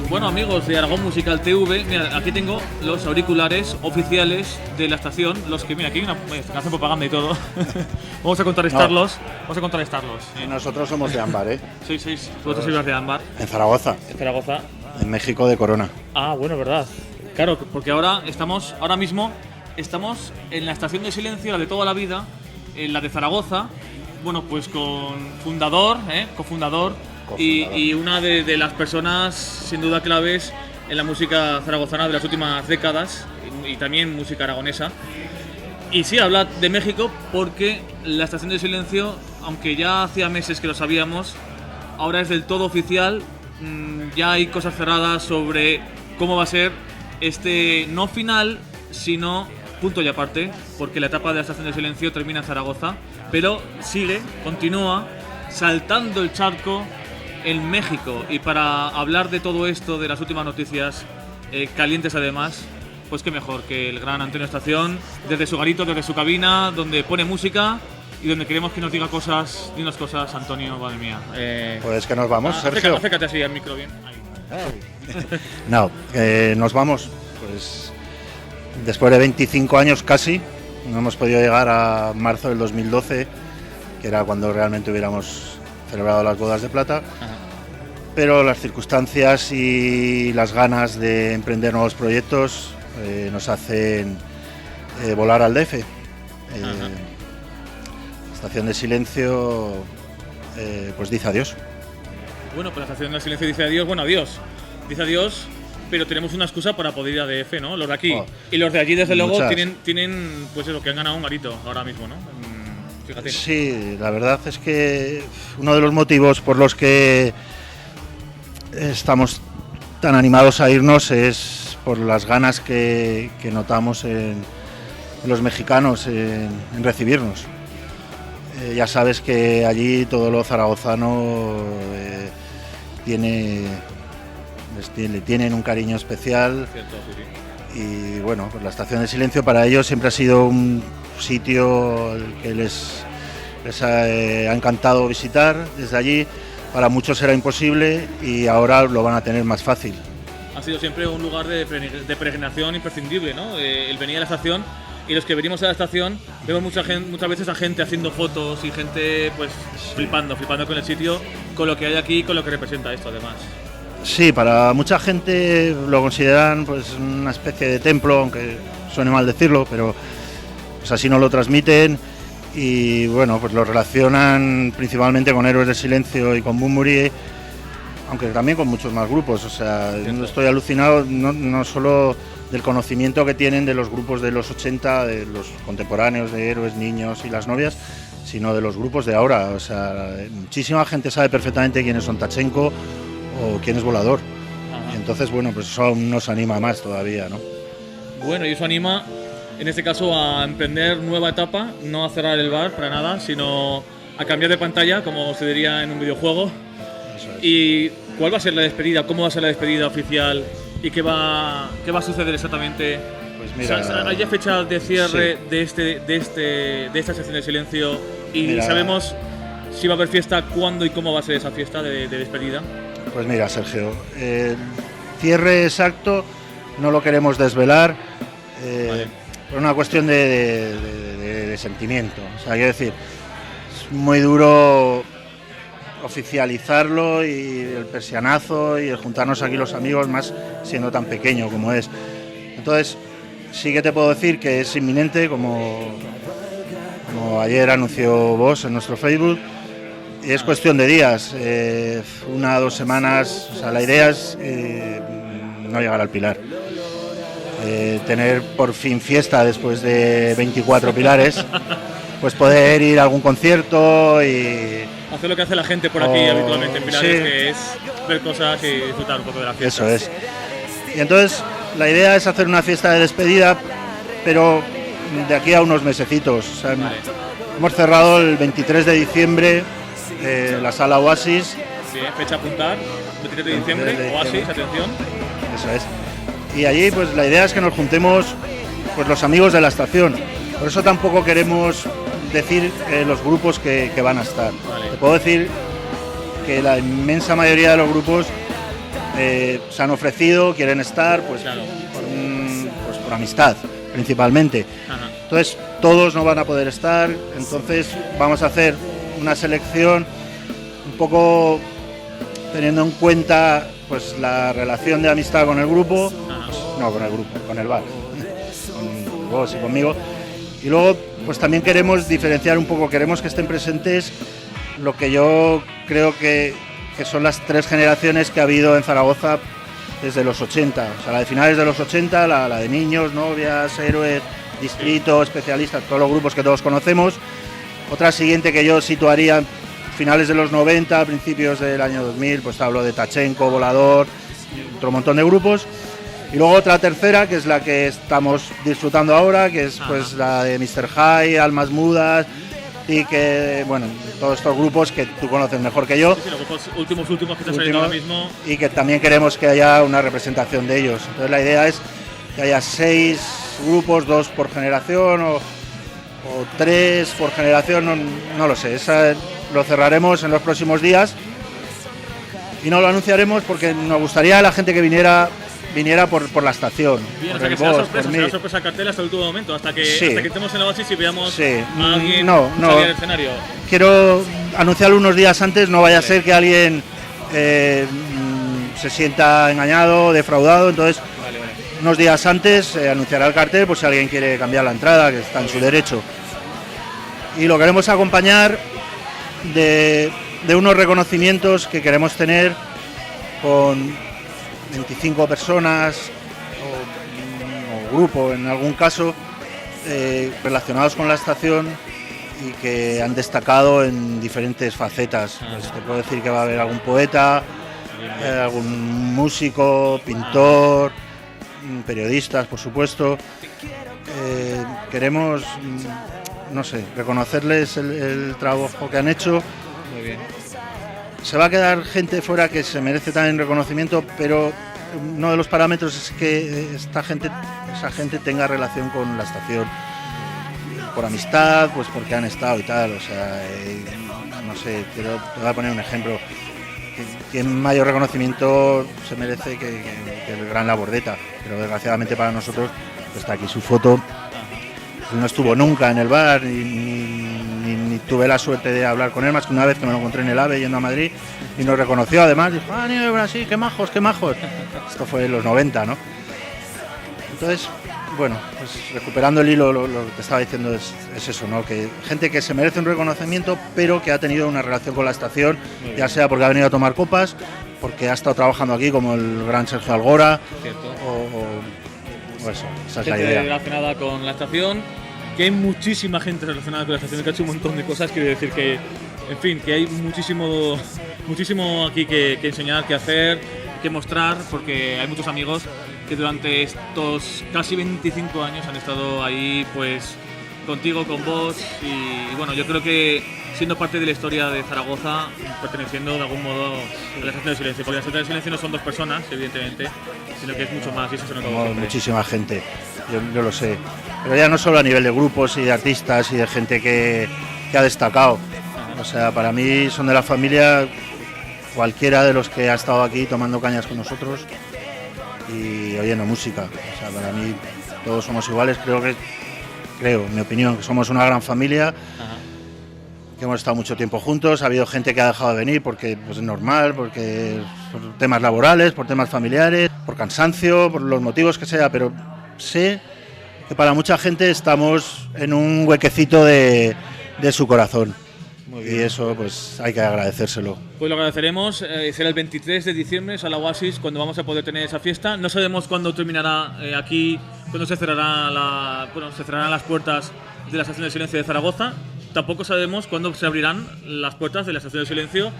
Bueno, amigos de Aragón Musical TV, mira, aquí tengo los auriculares oficiales de la estación, los que, mira, aquí hay una hacen propaganda y todo. Vamos a contrarrestarlos. Vamos a contrarrestarlos. Nosotros somos de ámbar, ¿eh? Sí, vosotros sois de ámbar. En Zaragoza. En Zaragoza. En México de Corona. Ah, bueno, verdad. Claro, porque ahora mismo estamos en la estación de silencio, la de toda la vida, en la de Zaragoza. Bueno, pues con cofundador. Y una de las personas sin duda claves en la música zaragozana de las últimas décadas y también música aragonesa. Y sí, habla de México porque la Estación de Silencio, aunque ya hacía meses que lo sabíamos, ahora es del todo oficial. Ya hay cosas cerradas sobre cómo va a ser este no final, sino punto y aparte, porque la etapa de la Estación de Silencio termina en Zaragoza, pero continúa saltando el charco en México. Y para hablar de todo esto, de las últimas noticias calientes además, pues qué mejor que el gran Antonio Estación, desde su garito, desde su cabina, donde pone música y donde queremos que nos diga cosas, dinos cosas, Antonio, madre mía. Pues que nos vamos, Sergio. Acércate así al micro bien. Ahí. No, nos vamos, pues después de 25 años casi, no hemos podido llegar a marzo del 2012, que era cuando realmente hubiéramos celebrado las bodas de plata. Ajá. Pero las circunstancias y las ganas de emprender nuevos proyectos nos hacen volar al DF. Estación de Silencio pues dice adiós. Bueno, pues la Estación de Silencio dice adiós, dice adiós, pero tenemos una excusa para poder ir a DF, ¿no? Los de aquí y los de allí, desde luego, tienen pues eso, que han ganado un garito ahora mismo, ¿no? Fíjate. Sí, la verdad es que uno de los motivos por los que estamos tan animados a irnos es por las ganas que notamos en los mexicanos en recibirnos. Ya sabes que allí todo lo zaragozano le tienen un cariño especial. Cierto, sí. Y bueno, pues la Estación de Silencio para ellos siempre ha sido un sitio que les ha encantado visitar desde allí. Para muchos era imposible y ahora lo van a tener más fácil. Ha sido siempre un lugar de peregrinación imprescindible, ¿no? El venir a la estación, y los que venimos a la estación vemos muchas veces a gente haciendo fotos y gente pues flipando con el sitio, con lo que hay aquí, con lo que representa esto además. Sí, para mucha gente lo consideran pues una especie de templo, aunque suene mal decirlo, pero pues así nos lo transmiten. Y bueno, pues lo relacionan principalmente con Héroes del Silencio y con Bunbury, aunque también con muchos más grupos. O sea, estoy alucinado no solo del conocimiento que tienen de los grupos de los 80, de los contemporáneos de Héroes, Niños y Las Novias, sino de los grupos de ahora. O sea, muchísima gente sabe perfectamente quiénes son Tachenko o quién es Volador. Ajá. Y entonces, bueno, pues eso aún nos anima más todavía, ¿no? Bueno, y eso anima, en este caso, a emprender nueva etapa, no a cerrar el bar para nada, sino a cambiar de pantalla, como se diría en un videojuego. Eso es. ¿Y cuál va a ser la despedida? ¿Cómo va a ser la despedida oficial? ¿Y qué va a suceder exactamente? Pues mira, o sea, ¿hay ya fecha de cierre sí. de esta Estación de Silencio? ¿Y mira, sabemos si va a haber fiesta, cuándo y cómo va a ser esa fiesta de despedida? Pues mira, Sergio, el cierre exacto no lo queremos desvelar. Vale. Por una cuestión de sentimiento. O sea, quiero decir, es muy duro oficializarlo y el persianazo y el juntarnos aquí los amigos, más siendo tan pequeño como es. Entonces, sí que te puedo decir que es inminente, como ayer anunció vos en nuestro Facebook, y es cuestión de días, 1 o 2 semanas. O sea, la idea es no llegar al Pilar. Tener por fin fiesta después de 24 pilares, pues poder ir a algún concierto y hacer lo que hace la gente por aquí habitualmente en Pilares, sí, que es ver cosas y disfrutar un poco de la fiesta. Eso es. Y entonces la idea es hacer una fiesta de despedida, pero de aquí a unos mesecitos. O sea, vale. Hemos cerrado el 23 de diciembre la sala Oasis. Sí, fecha a apuntar, 23 de diciembre, Oasis, atención. Eso es. Y allí pues la idea es que nos juntemos pues los amigos de la estación. Por eso tampoco queremos decir los grupos que van a estar. Vale. Te puedo decir que la inmensa mayoría de los grupos se han ofrecido, quieren estar, pues, Claro. pues por amistad, principalmente. Ajá. Entonces, todos no van a poder estar, entonces vamos a hacer una selección un poco teniendo en cuenta pues la relación de amistad con el grupo, Ajá. no con el grupo, con el bar, con vos y conmigo. Y luego, pues también queremos diferenciar un poco, queremos que estén presentes lo que yo creo que son las 3 generaciones que ha habido en Zaragoza desde los 80, o sea, la de finales de los 80, la de niños, novias, héroes, distrito, especialistas, todos los grupos que todos conocemos. Otra siguiente que yo situaría finales de los 90, principios del año 2000, pues hablo de Tachenko, Volador, otro montón de grupos. Y luego otra tercera, que es la que estamos disfrutando ahora, que es pues la de Mr. High, Almas Mudas, y que, bueno, todos estos grupos que tú conoces mejor que yo. Sí, los grupos últimos que están saliendo ahora mismo. Y que también queremos que haya una representación de ellos. Entonces la idea es que haya 6 grupos, 2 por generación o 3 por generación, no lo sé. Esa lo cerraremos en los próximos días y no lo anunciaremos porque nos gustaría a la gente que viniera por la estación. Bien, por o sea, que el será boss, sorpresa, por mí. será sorpresa el cartel hasta el último momento, hasta que estemos en la Oasis y veamos Sí. a alguien No. salir al escenario. Quiero anunciarlo unos días antes, no vaya a ser que alguien se sienta engañado, defraudado, entonces Vale. unos días antes anunciará el cartel, pues si alguien quiere cambiar la entrada, que está en su derecho. Y lo queremos acompañar de unos reconocimientos que queremos tener con 25 personas o grupo en algún caso relacionados con la estación y que han destacado en diferentes facetas. Pues te puedo decir que va a haber algún poeta, algún músico, pintor, periodistas, por supuesto. Queremos, no sé, reconocerles el trabajo que han hecho. Muy bien. Se va a quedar gente fuera que se merece también reconocimiento, pero uno de los parámetros es que esa gente tenga relación con la estación. Por amistad, pues porque han estado y tal, o sea, no sé, te voy a poner un ejemplo. ¿Quién mayor reconocimiento se merece que el gran Labordeta? Pero desgraciadamente para nosotros está aquí su foto. No estuvo nunca en el bar, ni tuve la suerte de hablar con él, más que una vez que me lo encontré en el AVE yendo a Madrid y nos reconoció además, dijo, niño de Brasil, qué majos, qué majos. Esto fue en los 90, ¿no? Entonces, bueno, pues recuperando el hilo, lo que te estaba diciendo es eso, ¿no? Que gente que se merece un reconocimiento, pero que ha tenido una relación con la estación, ya sea porque ha venido a tomar copas, porque ha estado trabajando aquí, como el gran Sergio Algora, o eso, esa es la Gente idea. relacionada con la estación, que hay muchísima gente relacionada con la estación, que ha hecho un montón de cosas, quiero decir que, en fin, que hay muchísimo aquí que enseñar, que hacer, que mostrar, porque hay muchos amigos que durante estos casi 25 años han estado ahí, pues, contigo, con vos, y bueno, yo creo que siendo parte de la historia de Zaragoza, perteneciendo de algún modo a la estación de silencio, porque la estación de silencio no son 2 personas, evidentemente, sino que es mucho más, y eso se nota Como siempre. muchísima gente, yo lo sé, pero ya no solo a nivel de grupos y de artistas y de gente que ha destacado, o sea, para mí son de la familia cualquiera de los que ha estado aquí tomando cañas con nosotros y oyendo música, o sea, para mí todos somos iguales, creo, en mi opinión, que somos una gran familia. Ajá. Que hemos estado mucho tiempo juntos, ha habido gente que ha dejado de venir porque pues, es normal, porque por temas laborales, por temas familiares, por cansancio, por los motivos que sea, pero sé que para mucha gente estamos en un huequecito de su corazón. Muy bien. Y eso pues hay que agradecérselo. Pues lo agradeceremos, será el 23 de diciembre, es a la Oasis, cuando vamos a poder tener esa fiesta. No sabemos cuándo terminará aquí, cuándo se cerrarán las puertas de la estación de silencio de Zaragoza. Tampoco sabemos cuándo se abrirán las puertas de la estación de silencio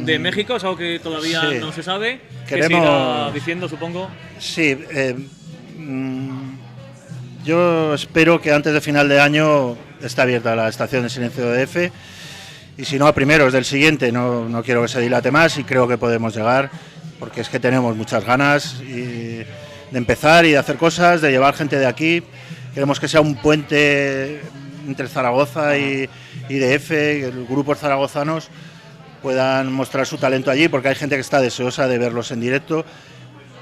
de México, es algo que todavía Sí. no se sabe, que se Queremos- irá diciendo, supongo. Sí, yo espero que antes de final de año esté abierta la estación de silencio de DF y si no a primeros del siguiente, no quiero que se dilate más y creo que podemos llegar porque es que tenemos muchas ganas de empezar y de hacer cosas, de llevar gente de aquí. Queremos que sea un puente entre Zaragoza y DF, grupos zaragozanos, puedan mostrar su talento allí, porque hay gente que está deseosa de verlos en directo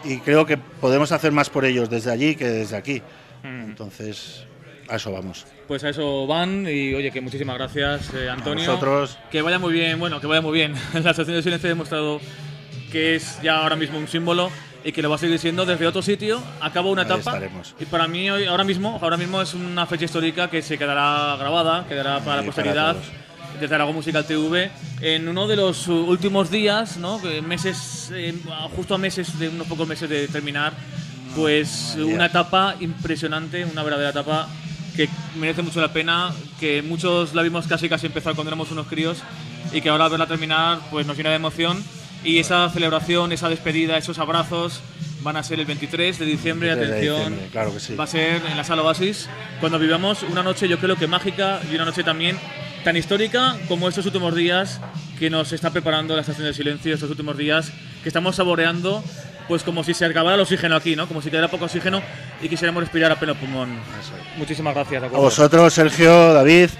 y creo que podemos hacer más por ellos desde allí que desde aquí. Entonces, a eso vamos. Pues a eso van y oye, que muchísimas gracias, Antonio. A vosotros. Que vaya muy bien, bueno, que vaya muy bien. La Estación de Silencio ha demostrado que es ya ahora mismo un símbolo y que lo va a seguir siendo desde otro sitio. Acaba una etapa estaremos. y para mí ahora mismo es una fecha histórica que se quedará grabada, quedará para la posteridad. Desde Aragón Musical TV, en uno de los últimos días, ¿no? Meses, justo a meses de unos pocos meses de terminar, pues una etapa impresionante, una verdadera etapa que merece mucho la pena, que muchos la vimos casi empezar cuando éramos unos críos y que ahora verla terminar pues nos llena de emoción. Y esa celebración, esa despedida, esos abrazos van a ser el 23 de diciembre, atención, claro que sí. Va a ser en la Sala Oasis, cuando vivamos una noche yo creo que mágica y una noche también tan histórica como estos últimos días que nos está preparando la Estación de Silencio, estos últimos días que estamos saboreando, pues como si se acabara el oxígeno aquí, ¿no? Como si quedara poco oxígeno y quisiéramos respirar a pleno pulmón. Muchísimas gracias. A vosotros, Sergio, David.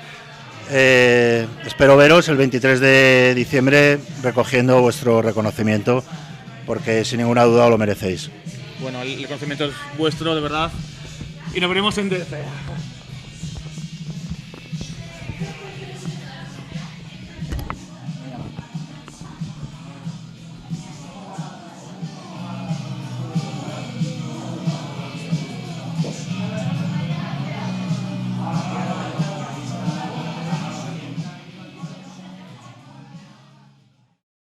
Espero veros el 23 de diciembre recogiendo vuestro reconocimiento, porque sin ninguna duda lo merecéis. Bueno, el reconocimiento es vuestro, de verdad. Y nos veremos en DC.